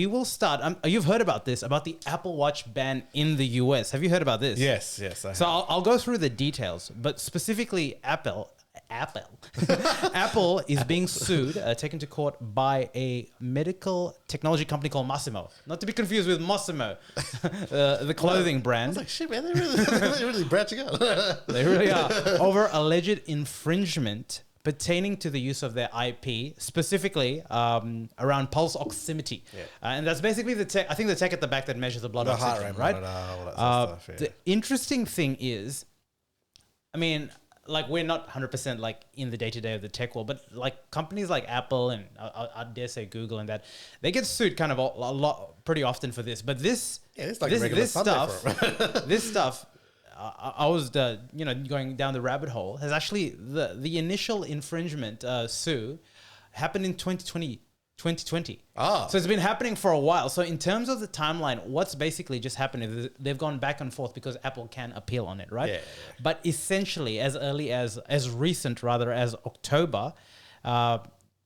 We will start. You've heard about this, about the Apple Watch ban in the US. Have you heard about this? Yes. I have. So I'll go through the details, but specifically Apple is being sued, taken to court by a medical technology company called Masimo. Not to be confused with Massimo, the clothing brand. I was like, shit, man, they're really branching out. They really are. Over alleged infringement pertaining to the use of their IP, specifically around pulse oximetry. Yeah. And that's basically the tech. I think the tech at the back that measures the blood The oxygen, heart rate right? monitor, all that sort of stuff, yeah. The interesting thing is, I mean, like we're not 100% like in the day-to-day of the tech world, but like companies like Apple and I dare say Google and that, they get sued kind of a lot pretty often for this. But this, it's like regular Sunday stuff, for 'em. this stuff, I was going down the rabbit hole. Has actually the initial infringement sue happened in 2020. Ah. So it's been happening for a while. So in terms of the timeline, what's basically just happened is they've gone back and forth because Apple can appeal on it, right? Yeah. But essentially, as early as recent rather as October,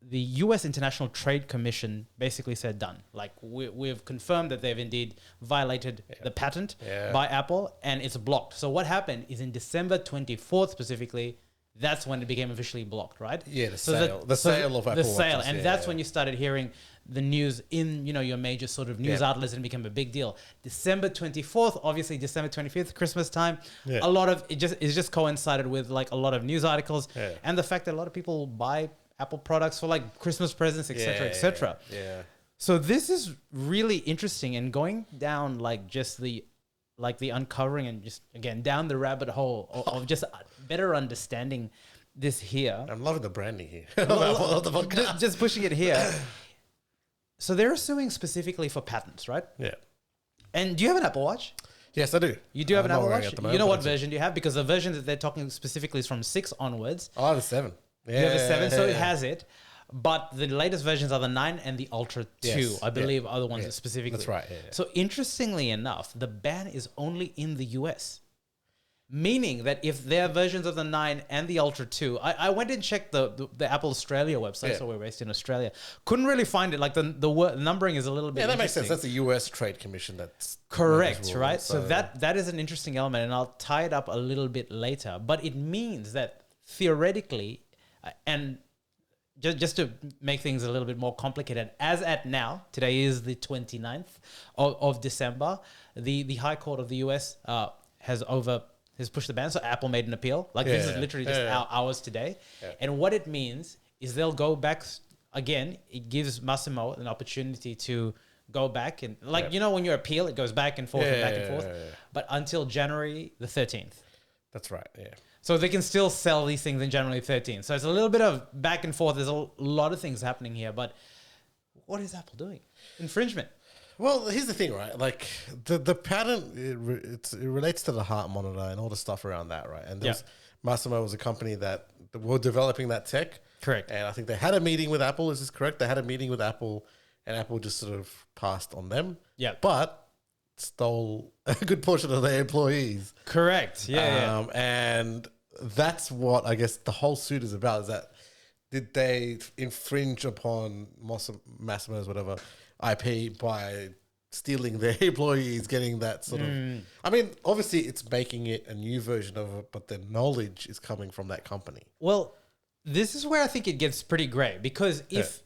the U.S. International Trade Commission basically said done. Like we've confirmed that they've indeed violated the patent by Apple, and it's blocked. So what happened is in December 24th specifically, that's when it became officially blocked, right? Yeah, the So sale of Apple the sale, Watches, and that's when you started hearing the news in your major sort of news outlets, and it became a big deal. December 24th, obviously December 25th, Christmas time. Yeah. A lot of it just coincided with like a lot of news articles, and the fact that a lot of people buy Apple products for like Christmas presents, etc., etc. Yeah. So this is really interesting, and going down like just the uncovering and just again down the rabbit hole of just better understanding this here. I'm loving the branding here. of the podcast. Just pushing it here. So they're suing specifically for patents, right? Yeah. And do you have an Apple Watch? Yes, I do. You do have an I'm not Apple wearing Watch? it at the moment, You know what but version do you have? Because the version that they're talking specifically is from 6 onwards. I have a 7. Yeah. You have a 7, so it has it. But the latest versions are the 9 and the Ultra 2, Yes, I believe, are the ones that specifically. That's right. Yeah. So interestingly enough, the ban is only in the US. Meaning that if there are versions of the 9 and the Ultra 2, I went and checked the Apple Australia website, so we're based in Australia. Couldn't really find it. Like the numbering is a little bit Yeah, that makes sense. interesting. That's the US Trade Commission that's Correct, rules, right? So that is an interesting element, and I'll tie it up a little bit later. But it means that theoretically, and just to make things a little bit more complicated, as at now, today is the 29th of December, the High Court of the US has pushed the ban. So Apple made an appeal. Like this is literally just hours today. Yeah. And what it means is they'll go back again. It gives Massimo an opportunity to go back and when you appeal, it goes back and forth and back and forth. But until January the 13th. That's right. Yeah. So they can still sell these things in January 13th. So it's a little bit of back and forth. There's a lot of things happening here. But what is Apple doing? Infringement. Well, here's the thing, right? Like the patent, it relates to the heart monitor and all the stuff around that, right? And Masimo was a company that were developing that tech. Correct. And I think they had a meeting with Apple. Is this correct? They had a meeting with Apple, and Apple just sort of passed on them. Yeah. But stole a good portion of their employees. Correct. Yeah. And that's what I guess the whole suit is about. Is that did they infringe upon Massimo's whatever IP by stealing their employees, getting that sort of... I mean, obviously it's making it a new version of it, but the knowledge is coming from that company. Well, this is where I think it gets pretty grey, because if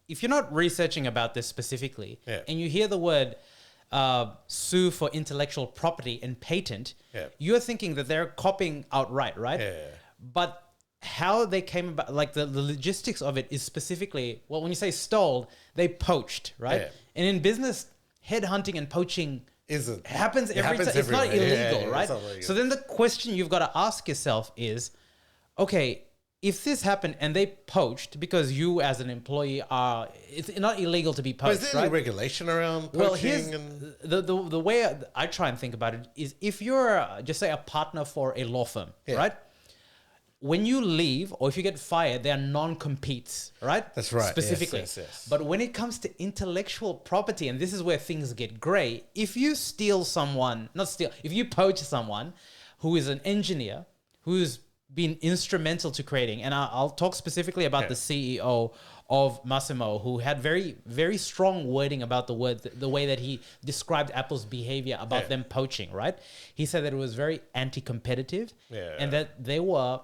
you're not researching about this specifically and you hear the word sue for intellectual property and patent, you're thinking that they're copying outright, right? Yeah. But how they came about, like the logistics of it is specifically, well, when you say stole, they poached, right? Yeah. And in business, headhunting and poaching happens every time. It's everywhere. not illegal, right? It's not illegal. So then the question you've got to ask yourself is, okay, if this happened and they poached, because you as an employee it's not illegal to be poached, But is there any regulation around poaching? Well, here's the way I try and think about it is, if you're just say a partner for a law firm, right? When you leave or if you get fired, there are non-competes, right? That's right. Specifically. Yes. But when it comes to intellectual property, and this is where things get grey, if you if you poach someone who is an engineer, who's been instrumental to creating, and I'll talk specifically about the CEO of Massimo, who had very, very strong wording about the way that he described Apple's behavior about them poaching, right? He said that it was very anti-competitive and that they were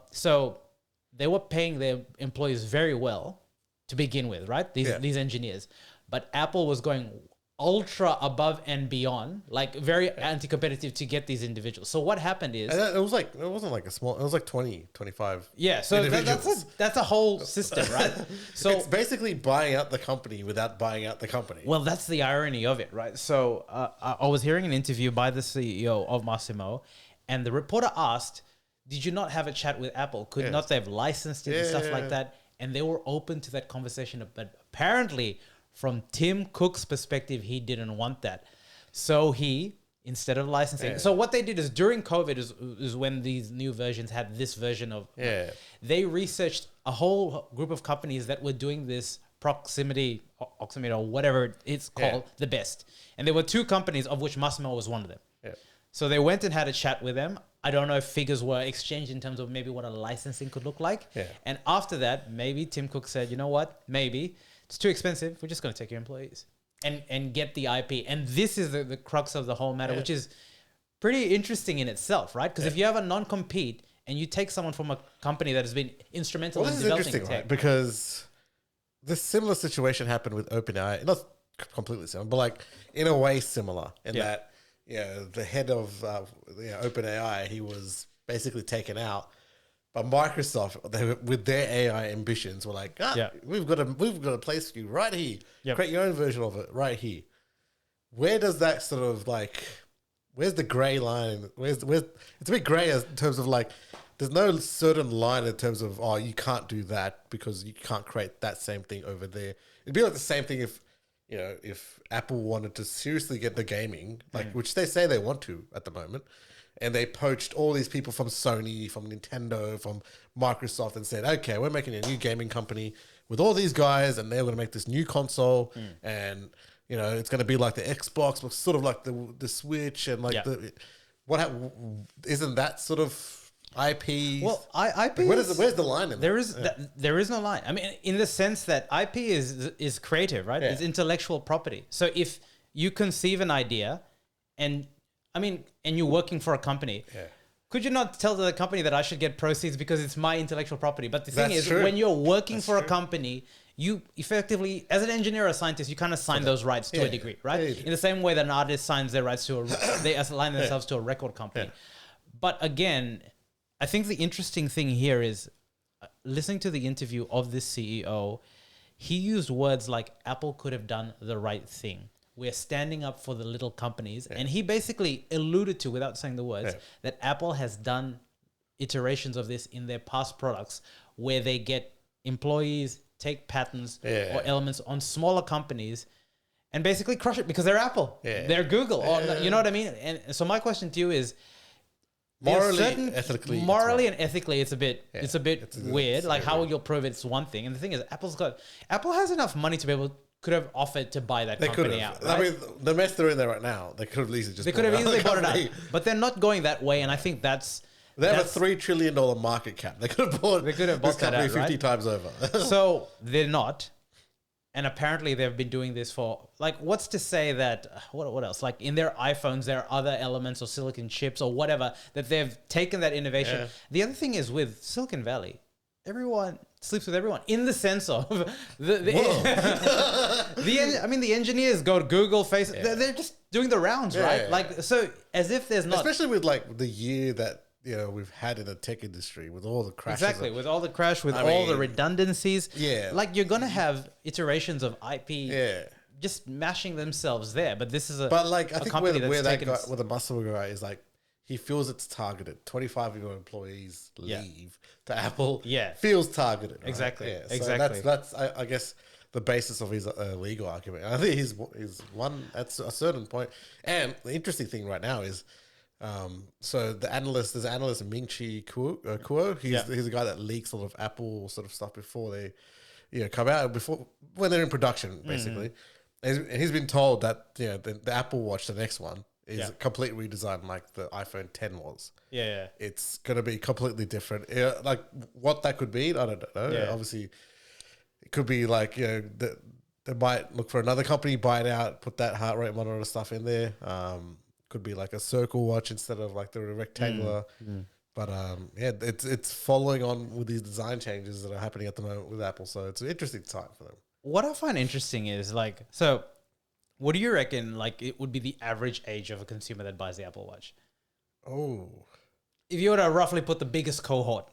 paying their employees very well to begin with, right? These engineers. But Apple was going ultra above and beyond, like very anti-competitive to get these individuals. So what happened is... And it wasn't like a small... It was like 20, 25 Yeah, so that's a whole system, right? So it's basically buying out the company without buying out the company. Well, that's the irony of it, right? So I was hearing an interview by the CEO of Massimo, and the reporter asked, did you not have a chat with Apple? Could not they have licensed it and stuff like that? And they were open to that conversation. But apparently, from Tim Cook's perspective, he didn't want that. So he, instead of licensing... So what they did is during COVID is when these new versions had this version of... They researched a whole group of companies that were doing this proximity, oximeter, or whatever it's called, the best. And there were 2 companies, of which Massimo was one of them. So they went and had a chat with them. I don't know if figures were exchanged in terms of maybe what a licensing could look like. And after that, maybe Tim Cook said, you know what, maybe it's too expensive. We're just going to take your employees and get the IP. And this is the crux of the whole matter, which is pretty interesting in itself, right? Because if you have a non-compete and you take someone from a company that has been instrumental in developing tech. Right? Because this similar situation happened with OpenAI. Not completely similar, but like in a way similar in that, the head of OpenAI, he was basically taken out. But Microsoft, with their AI ambitions, were like, we've got a place for you right here. Create your own version of it right here. Where does that sort of like? Where's the grey line? Where's it's a bit grey in terms of like, there's no certain line in terms of you can't do that because you can't create that same thing over there. It'd be like the same thing if Apple wanted to seriously get the gaming, which they say they want to at the moment, and they poached all these people from Sony, from Nintendo, from Microsoft, and said, okay, we're making a new gaming company with all these guys, and they're going to make this new console, and it's going to be like the Xbox, but sort of like the Switch, and like isn't that sort of IP? Well, IP. Where's the line in there? There is no line. I mean, in the sense that IP is creative, right? It's intellectual property. So if you conceive an idea, and you're working for a company, could you not tell the company that I should get proceeds because it's my intellectual property? But the thing is, when you're working for a company, you effectively, as an engineer or a scientist, you kind of sign those rights to a degree, right? In the same way that an artist signs their rights to they align themselves to a record company. But again, I think the interesting thing here is listening to the interview of this CEO, he used words like Apple could have done the right thing. We're standing up for the little companies. And he basically alluded to, without saying the words, that Apple has done iterations of this in their past products where they get employees, take patents or elements on smaller companies and basically crush it because they're Apple. They're Google. Or, you know what I mean? And so my question to you is, morally and ethically, it's a bit weird. Like how you'll prove it's one thing, and the thing is, Apple has enough money to be able could have offered to buy that company out. Right? I mean, the mess they're in there right now, they could have easily bought it out, but they're not going that way, and I think they have a $3 trillion market cap. They could have bought this company 50 times over. So they're not. And apparently they've been doing this for, like, what's to say that, what else? Like in their iPhones, there are other elements or silicon chips or whatever that they've taken that innovation. Yeah. The other thing is with Silicon Valley, everyone sleeps with everyone in the sense of the engineers go to Google, Facebook, they're just doing the rounds, right? Yeah. Like, so as if there's not. Especially with like the year that, we've had in the tech industry with all the crashes. Exactly, with all the crash, with all the redundancies. Yeah. Like you're going to have iterations of IP just mashing themselves there. But this is I think where the muscle guy is like, he feels it's targeted. 25 of your employees leave to Apple. Yeah. Feels targeted. Right? Exactly. Yeah. Exactly. So that's I guess, the basis of his legal argument. And I think he's one at a certain point. And the interesting thing right now is, so there's an analyst Ming-Chi Kuo. He's a guy that leaks sort of Apple sort of stuff before they, come out, when they're in production, basically. And he's been told that the Apple Watch, the next one, is a complete redesign like the iPhone 10 was. Yeah. It's going to be completely different. Like what that could be, I don't know. Yeah. Obviously, it could be like, they might look for another company, buy it out, put that heart rate monitor stuff in there. Could be like a circle watch instead of like the rectangular. But it's following on with these design changes that are happening at the moment with Apple. So it's an interesting time for them. What I find interesting is like, so what do you reckon like it would be the average age of a consumer that buys the Apple Watch? Oh, If you were to roughly put the biggest cohort,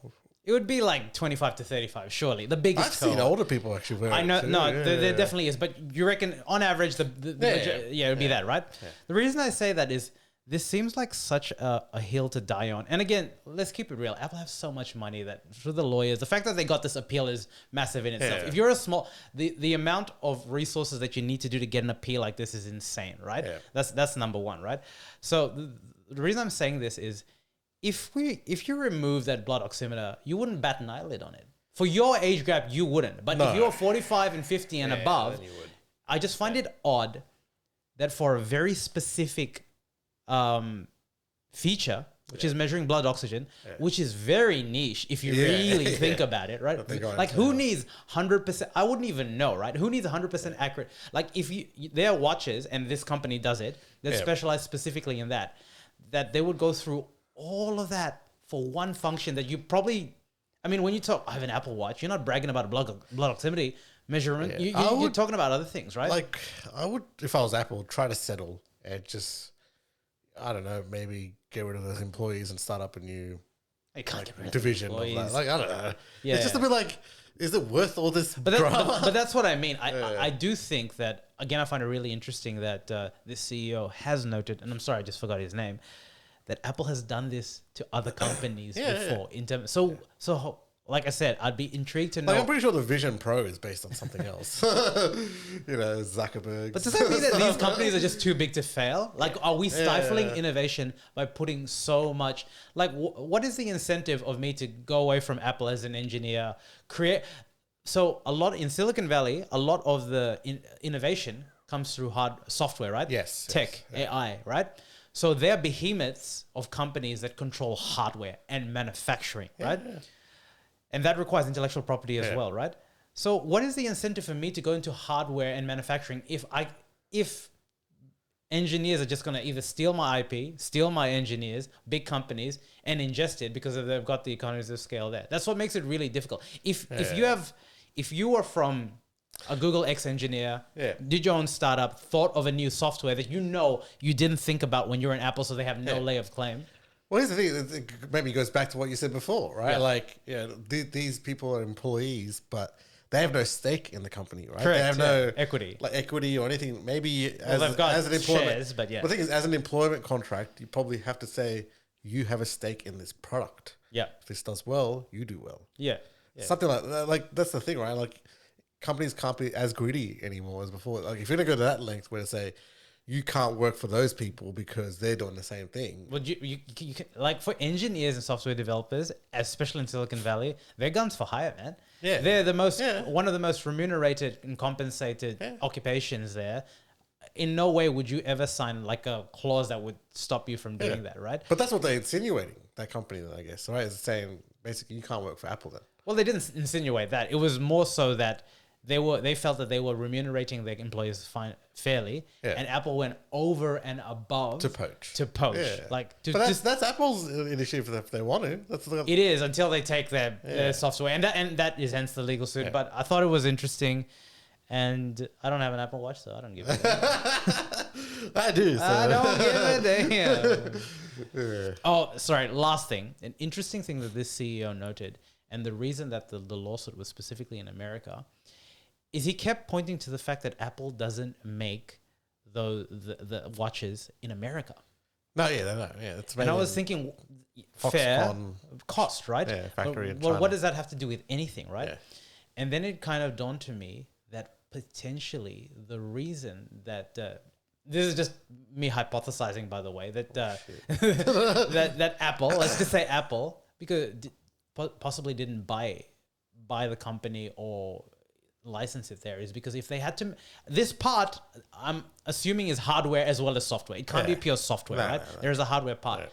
it would be like 25 to 35, surely. The biggest I've cohort. seen older people actually wear I know, it too. no, there definitely is. But you reckon on average, it would be that, right? Yeah. The reason I say that is this seems like such a hill to die on. And again, let's keep it real. Apple have so much money that for the lawyers, the fact that they got this appeal is massive in itself. Yeah. If you're a small, the amount of resources that you need to do to get an appeal like this is insane, right? Yeah. That's number one, right? So the reason I'm saying this is if you remove that blood oximeter, you wouldn't bat an eyelid on it. For your age gap, you wouldn't. But if you're 45 and 50 and above, then you would. I just find it odd that for a very specific feature, which is measuring blood oxygen, which is very niche if you really think about it, right? Like who needs 100%? I wouldn't even know, right? Who needs 100% accurate? Like if there are watches, and this company does it, that specialize specifically in that they would go through all of that for one function that you probably, I mean, when you talk, I have an Apple Watch, you're not bragging about blood oximetry measurement. You're talking about other things, right? Like I would, if I was Apple, try to settle and just, I don't know, maybe get rid of those employees and start up a new division of that. Like, I don't know. Yeah. It's just a bit like, is it worth all this drama? But that's what I mean. I do think that, again, I find it really interesting that this CEO has noted, and I'm sorry, I just forgot his name, that Apple has done this to other companies before. In terms, so like I said, I'd be intrigued to know. Like, I'm pretty sure the Vision Pro is based on something else. Zuckerberg. But does that mean that these companies are just too big to fail? Like, are we stifling innovation by putting so much? Like, what is the incentive of me to go away from Apple as an engineer? So a lot in Silicon Valley, a lot of the innovation comes through hard software, right? Yes. Tech, AI, right? So they're behemoths of companies that control hardware and manufacturing, right? Yeah. And that requires intellectual property as well, right? So what is the incentive for me to go into hardware and manufacturing if engineers are just going to either steal my IP, steal my engineers, big companies, and ingest it because they've got the economies of scale there? That's what makes it really difficult. If you were from a Google X engineer, did your own startup, thought of a new software that you didn't think about when you're in Apple, so they have no lay of claim. Well, here's the thing. It maybe goes back to what you said before, right? Like, these people are employees, but they have no stake in the company, right? Correct, they have no equity or anything. Maybe they've got as an employment shares, but the thing is, as an employment contract, you probably have to say you have a stake in this product. Yeah. If this does well, you do well. Yeah. Something like that. Like, that's the thing, right? Like, companies can't be as greedy anymore as before. Like, if you're gonna go to that length where to say you can't work for those people because they're doing the same thing. Well, you can, like, for engineers and software developers, especially in Silicon Valley, they're guns for hire, man. Yeah. They're the most one of the most remunerated and compensated occupations there. In no way would you ever sign like a clause that would stop you from doing that, right? But that's what they're insinuating, that company, I guess, right? Is saying basically you can't work for Apple then. Well, they didn't insinuate that. It was more so that they felt that they were remunerating their employees fairly, and Apple went over and above to poach. But that's Apple's initiative if they want to. It is until they take their software, and that is hence the legal suit. But I thought it was interesting, and I don't have an Apple Watch, so I don't give a damn. I do. So. I don't give a damn. Oh, sorry. Last thing, an interesting thing that this CEO noted, and the reason that the lawsuit was specifically in America, is he kept pointing to the fact that Apple doesn't make the watches in America. No, they don't. Yeah, it's and I was thinking, fair cost, right? Yeah, factory in Well, China. what does that have to do with anything, right? Yeah. And then it kind of dawned to me that potentially the reason that this is just me hypothesizing, by the way, that that Apple, let's just say Apple, because possibly didn't buy the company or license it there, is because if they had to, this part I'm assuming is hardware as well as software. It can't be pure software, right? No. There's a hardware part. Yeah.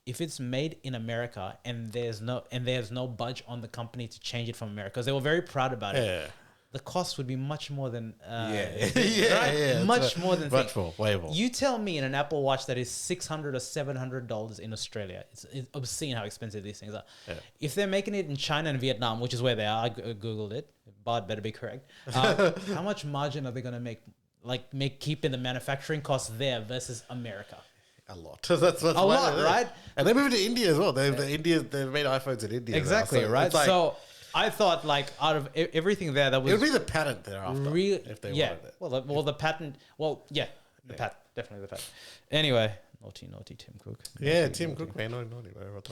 If it's made in America and there's no budge on the company to change it from America, because they were very proud about it. the cost would be much more than yeah, much more than much more, way more. You tell me in an Apple Watch that is $600 or $700 in Australia. It's obscene how expensive these things are. Yeah. If they're making it in China and Vietnam, which is where they are, I googled it. Bart better be correct. How much margin are they going to make? Like keeping the manufacturing costs there versus America? A lot. That's a lot, right? And they moved to India as well. They've made iPhones in India. Exactly, now, so right? it's like, So I thought, like, out of everything there, that was it would be the patent thereafter. If they wanted it. the patent. Well, yeah, the patent, definitely the patent. Anyway, naughty Tim Cook. Yeah, Tim Cook, man, naughty, whatever.